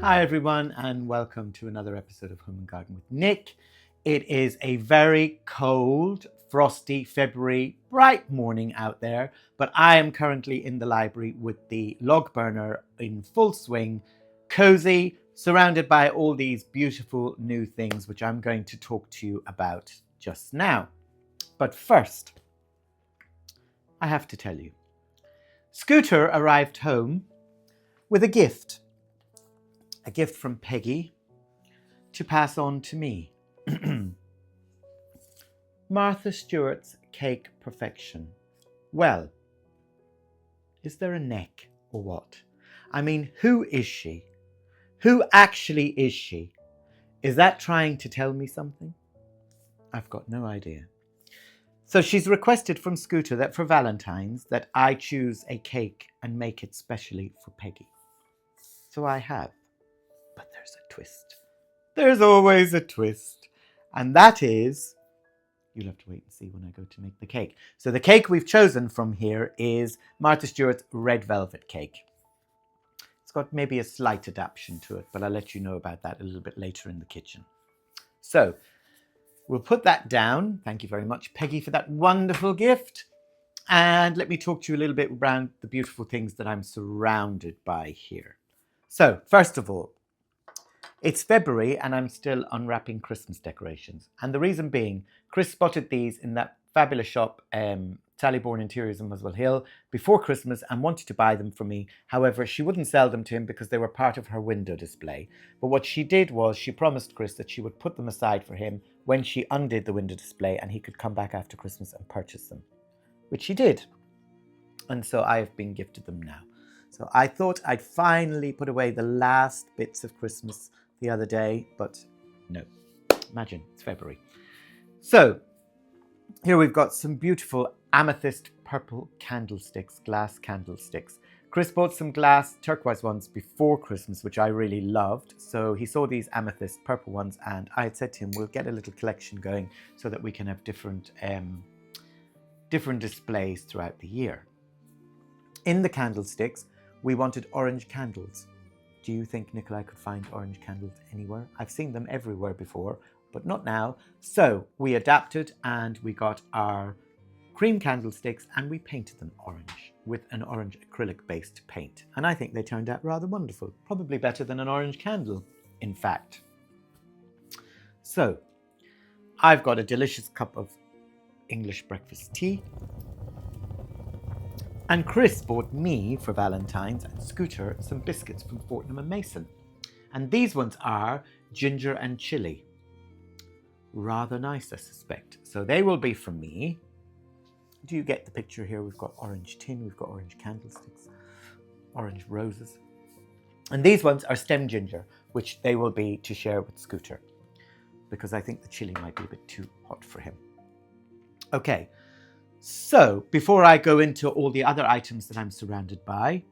Hi everyone and welcome to another episode of Home and Garden with Nick. It is a very cold, frosty February, bright morning out there, but I am currently in the library with the log burner in full swing, cozy, surrounded by all these beautiful new things which I'm going to talk to you about just now. But first, I have to tell you, Scooter arrived home with a gift from Peggy to pass on to me. Martha Stewarts Cake Perfection. Well, is there a neck or what? I mean, who is she? Who actually is she? Is that trying to tell me something? I've got no idea. So she's requested from Scooter that for Valentine's that I choose a cake and make it specially for Peggy. So I have. But there's a twist. There's always a twist. And that is, you'll have to wait and see when I go to make the cake. So the cake we've chosen from here is Martha Stewart's red velvet cake. It's got maybe a slight adaptation to it, but I'll let you know about that a little bit later in the kitchen. So we'll put that down. Thank you very much, Peggy, for that wonderful gift. And let me talk to you a little bit around the beautiful things that I'm surrounded by here. So first of all, it's February and I'm still unwrapping Christmas decorations. And the reason being, Chris spotted these in that fabulous shop, Sally Bourne Interiors in Muswell Hill, before Christmas and wanted to buy them for me. However, she wouldn't sell them to him because they were part of her window display. But what she did was she promised Chris that she would put them aside for him when she undid the window display and he could come back after Christmas and purchase them, which he did. And so I have been gifted them now. So I thought I'd finally put away the last bits of Christmas the other day, but no, imagine, it's February. So here we've got some beautiful amethyst purple candlesticks, glass candlesticks. Chris bought some glass turquoise ones before Christmas, which I really loved. So he saw these amethyst purple ones and I had said to him, we'll get a little collection going so that we can have different displays throughout the year. In the candlesticks, we wanted orange candles. Do you think, Nicola, I could find orange candles anywhere? I've seen them everywhere before, but not now. So we adapted and we got our cream candlesticks and we painted them orange with an orange acrylic-based paint. And I think they turned out rather wonderful. Probably better than an orange candle, in fact. So I've got a delicious cup of English breakfast tea. And Chris bought me, for Valentine's, and Scooter, some biscuits from Fortnum & Mason. And these ones are ginger and chili. Rather nice, I suspect. So they will be from me. Do you get the picture here? We've got orange tin, we've got orange candlesticks, orange roses. And these ones are stem ginger, which they will be to share with Scooter, because I think the chili might be a bit too hot for him. Okay. So, before I go into all the other items that I'm surrounded by,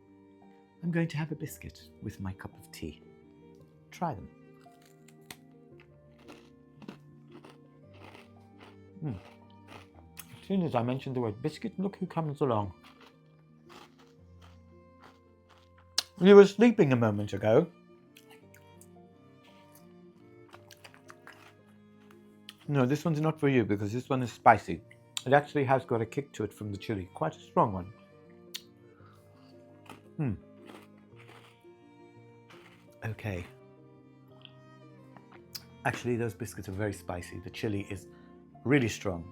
I'm going to have a biscuit with my cup of tea. Try them. As soon as I mentioned the word biscuit, look who comes along. You were sleeping a moment ago. No, this one's not for you because this one is spicy. It actually has got a kick to it from the chili, quite a strong one. Okay. Actually, those biscuits are very spicy. The chili is really strong,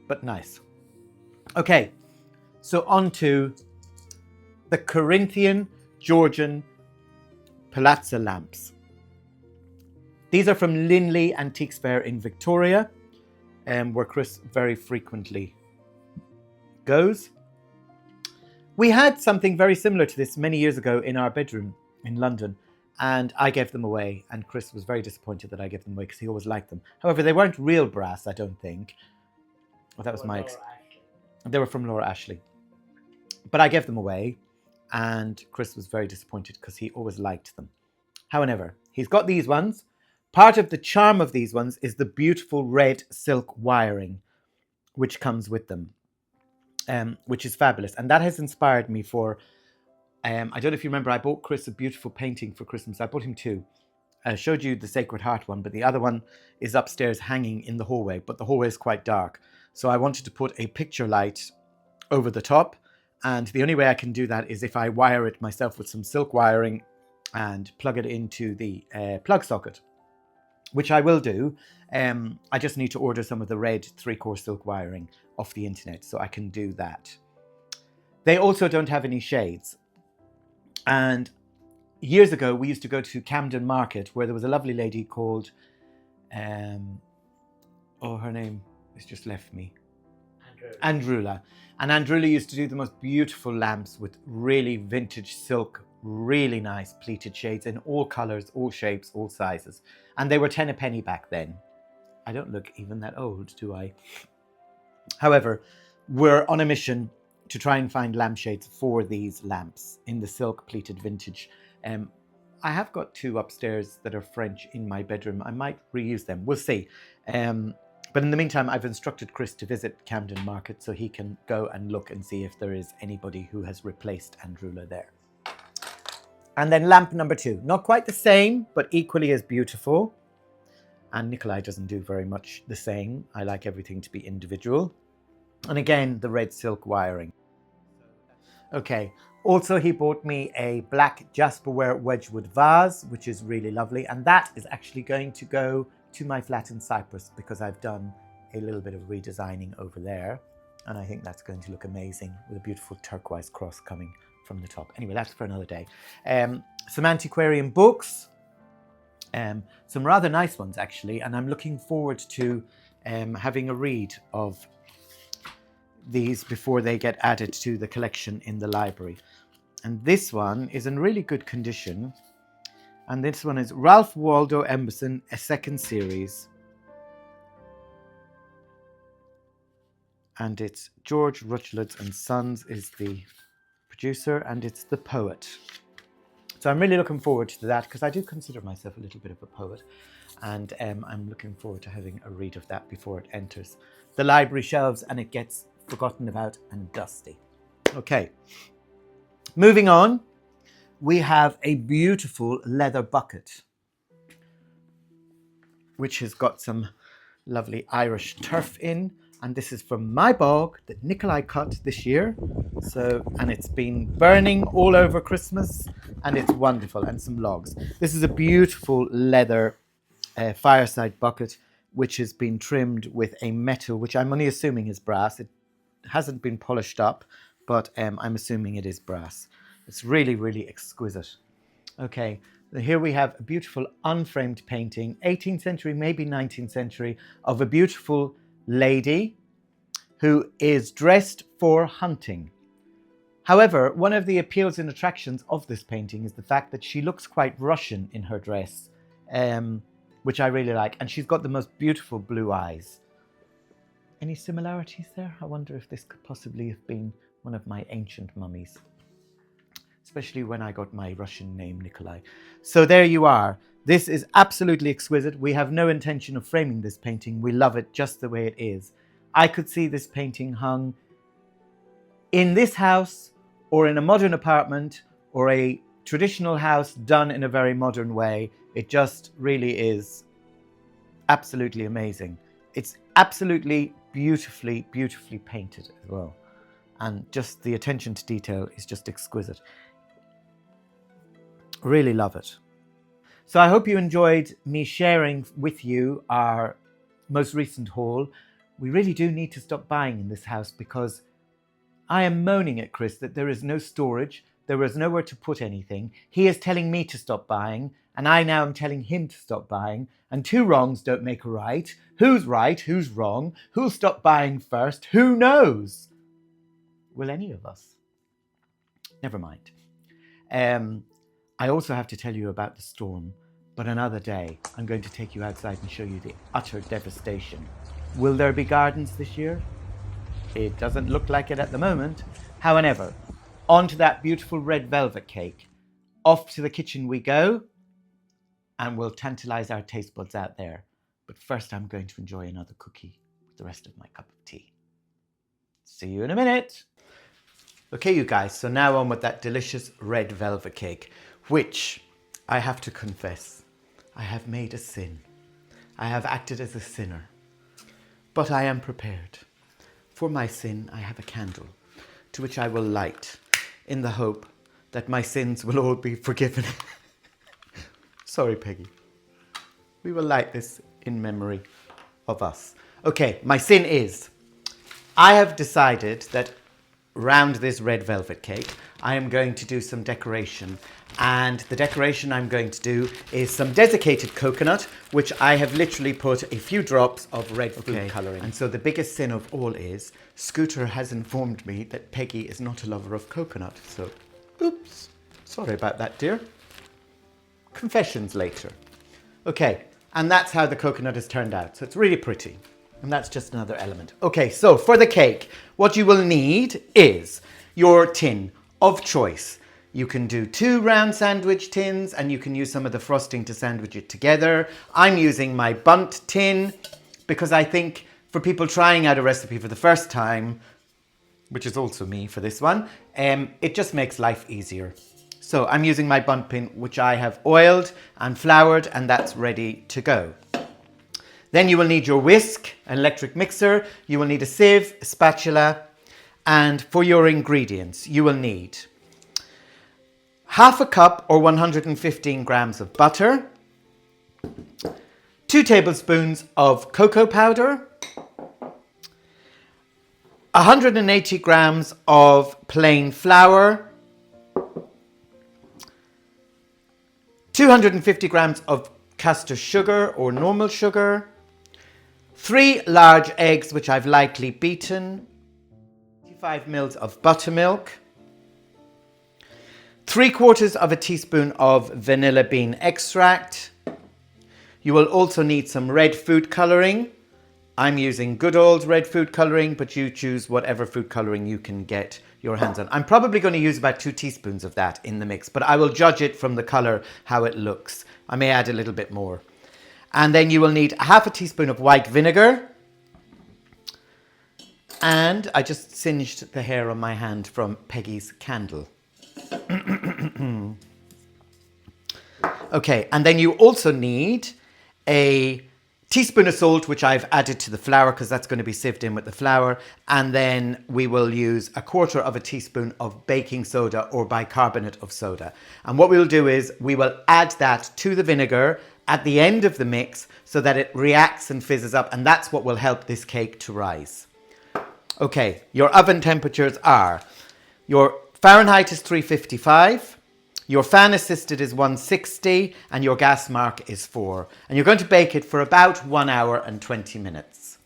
but nice. Okay, so on to the Corinthian Georgian Palazzo lamps. These are from Linley Antiques Fair in Victoria, where Chris very frequently goes. We had something very similar to this many years ago in our bedroom in London, and I gave them away, and Chris was very disappointed that I gave them away because he always liked them. However, they weren't real brass, I don't think. Well, that was my They were from Laura Ashley. But I gave them away, and Chris was very disappointed because he always liked them. However, he's got these ones. Part of the charm of these ones is the beautiful red silk wiring which comes with them, which is fabulous. And that has inspired me for I don't know if you remember, I bought Chris a beautiful painting for Christmas. I bought him two. I showed you the Sacred Heart one, but the other one is upstairs hanging in the hallway, but the hallway is quite dark. So I wanted to put a picture light over the top, and the only way I can do that is if I wire it myself with some silk wiring and plug it into the plug socket, which I will do. I just need to order some of the red 3-core silk wiring off the internet, so I can do that. They also don't have any shades. And years ago, we used to go to Camden Market, where there was a lovely lady called, her name has just left me. Andrula. And Andrula used to do the most beautiful lamps with really vintage silk, really nice pleated shades in all colours, all shapes, all sizes. And they were 10 a penny back then. I don't look even that old, do I? However, we're on a mission to try and find lampshades for these lamps in the silk pleated vintage. I have got two upstairs that are French in my bedroom. I might reuse them. We'll see. But in the meantime, I've instructed Chris to visit Camden Market so he can go and look and see if there is anybody who has replaced Andrula there. And then lamp number 2. Not quite the same, but equally as beautiful. And Nikolai doesn't do very much the same. I like everything to be individual. And again, the red silk wiring. Okay. Also, he bought me a black Jasperware Wedgwood vase, which is really lovely. And that is actually going to go to my flat in Cyprus because I've done a little bit of redesigning over there. And I think that's going to look amazing with a beautiful turquoise cross coming from the top. Anyway, that's for another day. Some antiquarian books, some rather nice ones actually. And I'm looking forward to having a read of these before they get added to the collection in the library. And this one is in really good condition. And this one is Ralph Waldo Emerson, a second series. And it's George Rutledge and Sons is the producer, and it's The Poet. So I'm really looking forward to that because I do consider myself a little bit of a poet. And I'm looking forward to having a read of that before it enters the library shelves and it gets forgotten about and dusty. Okay, moving on, we have a beautiful leather bucket, which has got some lovely Irish turf in. And this is from my bog that Nikolai cut this year. And it's been burning all over Christmas and it's wonderful, and some logs. This is a beautiful leather fireside bucket, which has been trimmed with a metal, which I'm only assuming is brass. It hasn't been polished up, but I'm assuming it is brass. It's really, really exquisite. Okay, so here we have a beautiful unframed painting, 18th century, maybe 19th century, of a beautiful lady who is dressed for hunting. However, one of the appeals and attractions of this painting is the fact that she looks quite Russian in her dress, which I really like. And she's got the most beautiful blue eyes. Any similarities there? I wonder if this could possibly have been one of my ancient mummies, especially when I got my Russian name, Nikolai. So there you are. This is absolutely exquisite. We have no intention of framing this painting. We love it just the way it is. I could see this painting hung in this house or in a modern apartment or a traditional house done in a very modern way. It just really is absolutely amazing. It's absolutely beautifully, beautifully painted as well. And just the attention to detail is just exquisite. Really love it. So I hope you enjoyed me sharing with you our most recent haul. We really do need to stop buying in this house because I am moaning at Chris that there is no storage. There is nowhere to put anything. He is telling me to stop buying, and I now am telling him to stop buying. And two wrongs don't make a right. Who's right? Who's wrong? Who'll stop buying first? Who knows? Will any of us? Never mind. I also have to tell you about the storm, but another day. I'm going to take you outside and show you the utter devastation. Will there be gardens this year? It doesn't look like it at the moment. However, on to that beautiful red velvet cake. Off to the kitchen we go, and we'll tantalize our taste buds out there. But first, I'm going to enjoy another cookie with the rest of my cup of tea. See you in a minute. Okay, you guys, so now on with that delicious red velvet cake, which I have to confess, I have made a sin. I have acted as a sinner, but I am prepared. For my sin, I have a candle to which I will light in the hope that my sins will all be forgiven. Sorry, Peggy. We will light this in memory of us. Okay, my sin is, I have decided that round this red velvet cake, I am going to do some decoration. And the decoration I'm going to do is some desiccated coconut, which I have literally put a few drops of red food colouring. And so the biggest sin of all is, Scooter has informed me that Peggy is not a lover of coconut. So, oops, sorry about that, dear. Confessions later. Okay, and that's how the coconut has turned out. So it's really pretty. And that's just another element. Okay, so for the cake, what you will need is your tin of choice. You can do 2 round sandwich tins and you can use some of the frosting to sandwich it together. I'm using my bundt tin because I think for people trying out a recipe for the first time, which is also me for this one, it just makes life easier. So I'm using my bundt tin, which I have oiled and floured, and that's ready to go. Then you will need your whisk, an electric mixer, you will need a sieve, a spatula, and for your ingredients, you will need half a cup or 115 grams of butter, 2 tablespoons of cocoa powder, 180 grams of plain flour, 250 grams of caster sugar or normal sugar, 3 large eggs which I've lightly beaten, 25 mils of buttermilk, 3/4 of a teaspoon of vanilla bean extract. You will also need some red food colouring. I'm using good old red food colouring, but you choose whatever food colouring you can get your hands on. I'm probably going to use about 2 teaspoons of that in the mix, but I will judge it from the colour, how it looks. I may add a little bit more. And then you will need half a teaspoon of white vinegar. And I just singed the hair on my hand from Peggy's candle. Okay, and then you also need a teaspoon of salt, which I've added to the flour because that's going to be sieved in with the flour. And then we will use 1/4 of a teaspoon of baking soda or bicarbonate of soda. And what we'll do is we will add that to the vinegar at the end of the mix so that it reacts and fizzes up. And that's what will help this cake to rise. Okay, your oven temperatures are, your Fahrenheit is 355, your fan assisted is 160, and your gas mark is 4. And you're going to bake it for about 1 hour and 20 minutes,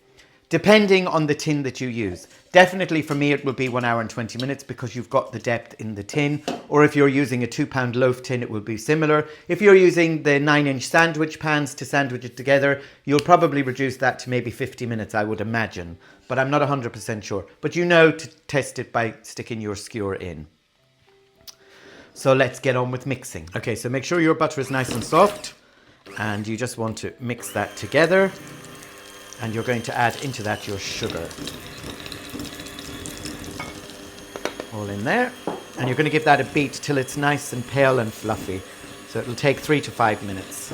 depending on the tin that you use. Definitely for me, it will be 1 hour and 20 minutes because you've got the depth in the tin. Or if you're using a 2-pound loaf tin, it will be similar. If you're using the 9-inch sandwich pans to sandwich it together, you'll probably reduce that to maybe 50 minutes, I would imagine. But I'm not 100% sure. But you know to test it by sticking your skewer in. So let's get on with mixing. Okay, so make sure your butter is nice and soft. And you just want to mix that together. And you're going to add into that your sugar. All in there. And you're going to give that a beat till it's nice and pale and fluffy. So it'll take 3 to 5 minutes.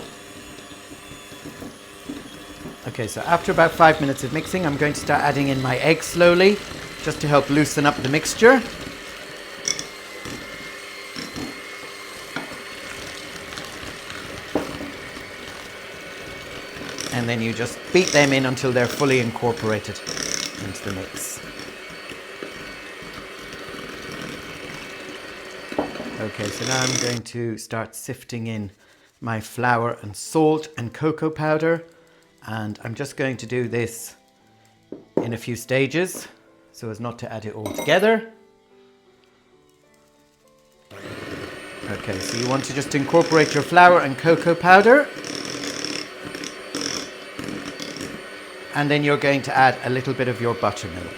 Okay, so after about 5 minutes of mixing, I'm going to start adding in my egg slowly, just to help loosen up the mixture. And then you just beat them in until they're fully incorporated into the mix. Okay, so now I'm going to start sifting in my flour and salt and cocoa powder. And I'm just going to do this in a few stages so as not to add it all together. Okay, so you want to just incorporate your flour and cocoa powder. And then you're going to add a little bit of your buttermilk.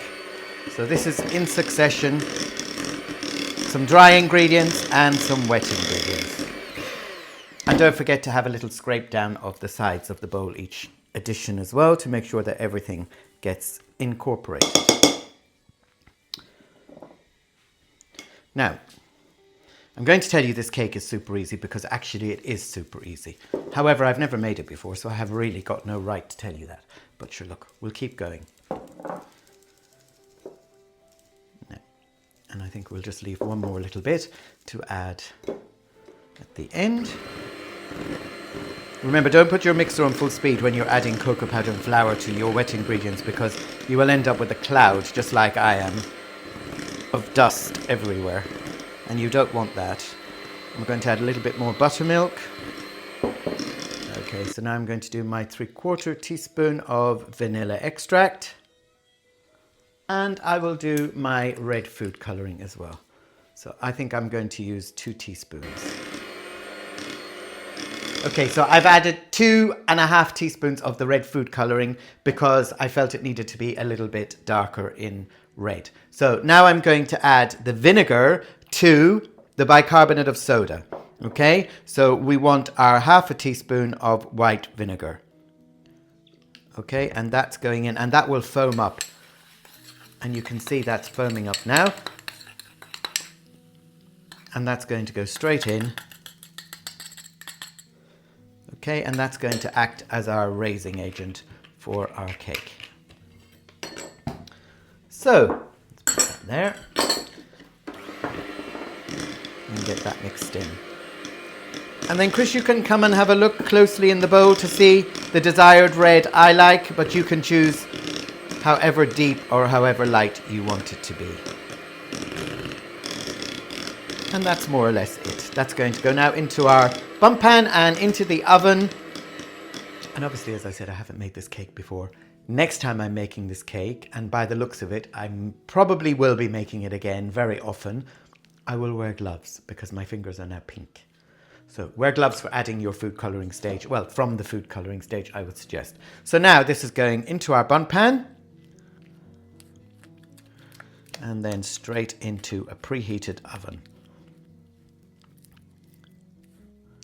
So this is in succession, some dry ingredients and some wet ingredients. And don't forget to have a little scrape down of the sides of the bowl each addition as well to make sure that everything gets incorporated. Now, I'm going to tell you this cake is super easy because actually it is super easy. However, I've never made it before, so I have really got no right to tell you that. But sure, look, we'll keep going. Now, and I think we'll just leave one more little bit to add at the end. Remember, don't put your mixer on full speed when you're adding cocoa powder and flour to your wet ingredients because you will end up with a cloud, just like I am, of dust everywhere. And you don't want that. I'm going to add a little bit more buttermilk. Okay, so now I'm going to do my 3/4 teaspoon of vanilla extract. And I will do my red food coloring as well. So I think I'm going to use 2 teaspoons. Okay, so I've added 2.5 teaspoons of the red food coloring because I felt it needed to be a little bit darker in red. So now I'm going to add the vinegar to the bicarbonate of soda. Okay, so we want our 1/2 teaspoon of white vinegar. Okay, and that's going in, and that will foam up. And you can see that's foaming up now. And that's going to go straight in. Okay, and that's going to act as our raising agent for our cake. So, let's put that there. And get that mixed in. And then Chris, you can come and have a look closely in the bowl to see the desired red I like, but you can choose however deep or however light you want it to be. And that's more or less it. That's going to go now into our bun pan and into the oven. And obviously, as I said, I haven't made this cake before. Next time I'm making this cake, and by the looks of it, I probably will be making it again very often, I will wear gloves because my fingers are now pink. So wear gloves for adding your food colouring stage. Well, from the food colouring stage, I would suggest. So now this is going into our bun pan. And then straight into a preheated oven.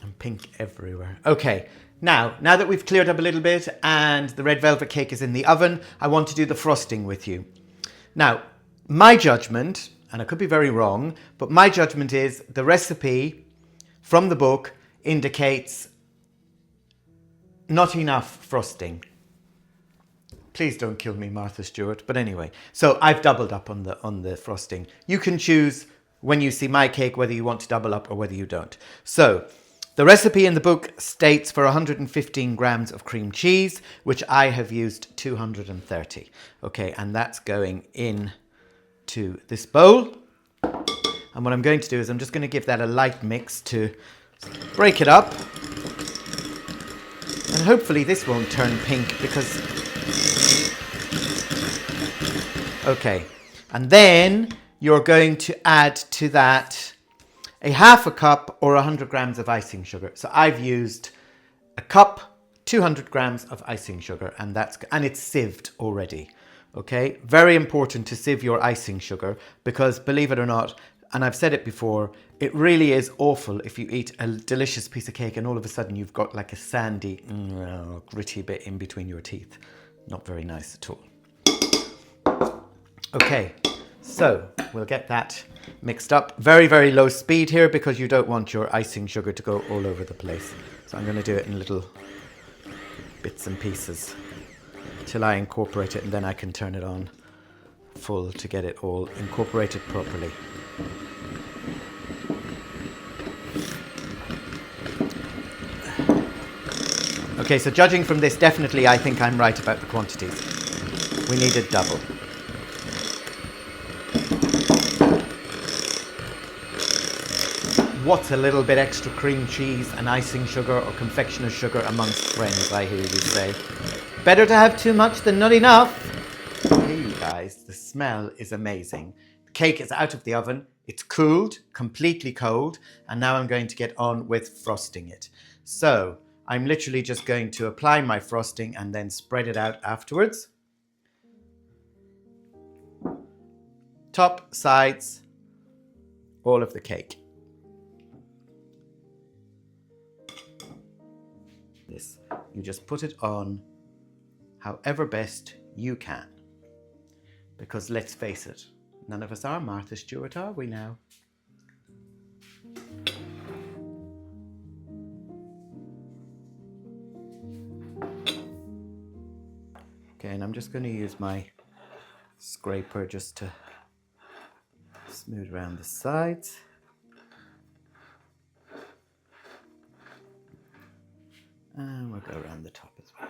And pink everywhere. Okay, now that we've cleared up a little bit and the red velvet cake is in the oven, I want to do the frosting with you. Now, my judgment, and I could be very wrong, but my judgment is the recipe from the book indicates not enough frosting. Please don't kill me, Martha Stewart. But anyway, so I've doubled up on the frosting. You can choose when you see my cake whether you want to double up or whether you don't. So the recipe in the book states for 115 grams of cream cheese, which I have used 230. Okay, and that's going in to this bowl. And what I'm going to do is I'm just going to give that a light mix to break it up. And hopefully this won't turn pink because... Okay, and then you're going to add to that a 1/2 cup or 100 grams of icing sugar. So I've used a cup, 200 grams of icing sugar, and it's sieved already. Okay, very important to sieve your icing sugar because, believe it or not, and I've said it before, it really is awful if you eat a delicious piece of cake and all of a sudden you've got like a sandy, gritty bit in between your teeth. Not very nice at all. Okay, so we'll get that mixed up. Very, very low speed here because you don't want your icing sugar to go all over the place. So I'm going to do it in little bits and pieces till I incorporate it, and then I can turn it on full to get it all incorporated properly. Okay, so judging from this, definitely I think I'm right about the quantities. We needed double. What's a little bit extra cream cheese and icing sugar or confectioner's sugar amongst friends, I hear you say. Better to have too much than not enough. Hey, you guys, the smell is amazing. The cake is out of the oven. It's cooled, completely cold. And now I'm going to get on with frosting it. So I'm literally just going to apply my frosting and then spread it out afterwards. Top, sides, all of the cake. This, you just put it on however best you can. Because let's face it, none of us are Martha Stewart, are we now? Again, I'm just going to use my scraper just to smooth around the sides. And we'll go around the top as well.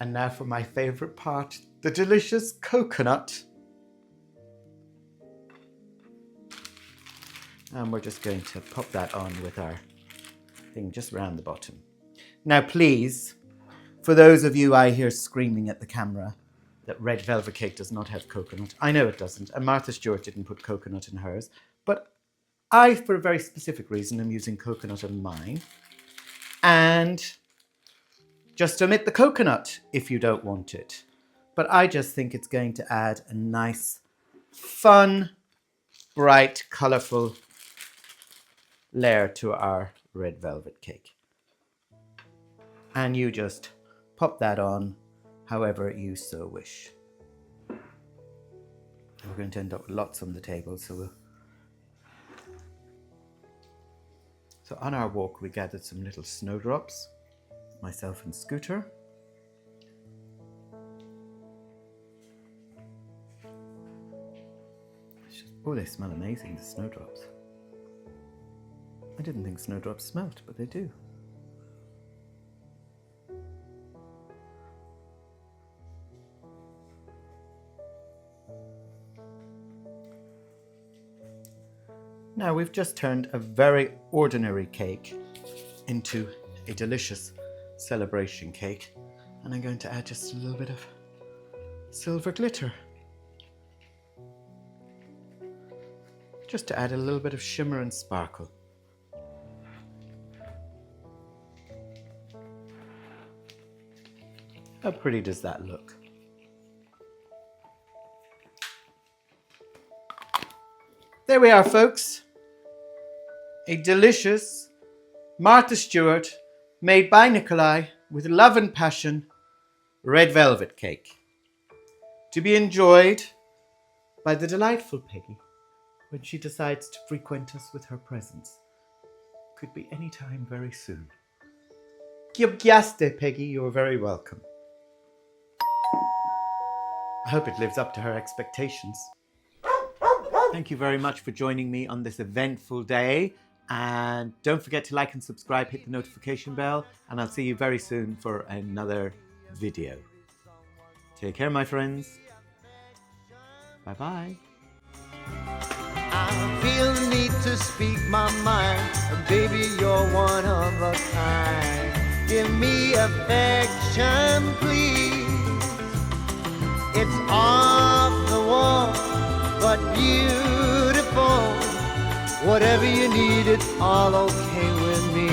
And now for my favourite part, the delicious coconut. And we're just going to pop that on with our thing just round the bottom. Now please, for those of you I hear screaming at the camera that red velvet cake does not have coconut, I know it doesn't, and Martha Stewart didn't put coconut in hers, but I, for a very specific reason, am using coconut in mine. And just omit the coconut if you don't want it. But I just think it's going to add a nice, fun, bright, colourful layer to our red velvet cake. And you just pop that on however you so wish. We're going to end up with lots on the table, so on our walk we gathered some little snowdrops, myself and Scooter. Oh, they smell amazing, the snowdrops. I didn't think snowdrops smelt, but they do. Now we've just turned a very ordinary cake into a delicious celebration cake, and I'm going to add just a little bit of silver glitter, just to add a little bit of shimmer and sparkle. How pretty does that look? There we are, folks. A delicious Martha Stewart, made by Nikolai with love and passion, red velvet cake. To be enjoyed by the delightful Peggy when she decides to frequent us with her presence. Could be any time very soon. Gyaste, Peggy, you're very welcome. I hope it lives up to her expectations. Thank you very much for joining me on this eventful day. And don't forget to like and subscribe, hit the notification bell, and I'll see you very soon for another video. Take care, my friends. Bye-bye. I feel the need to speak my mind. Baby, you're one of a kind. Give me affection, please. It's off the wall, but beautiful. Whatever you need, it's all okay with me.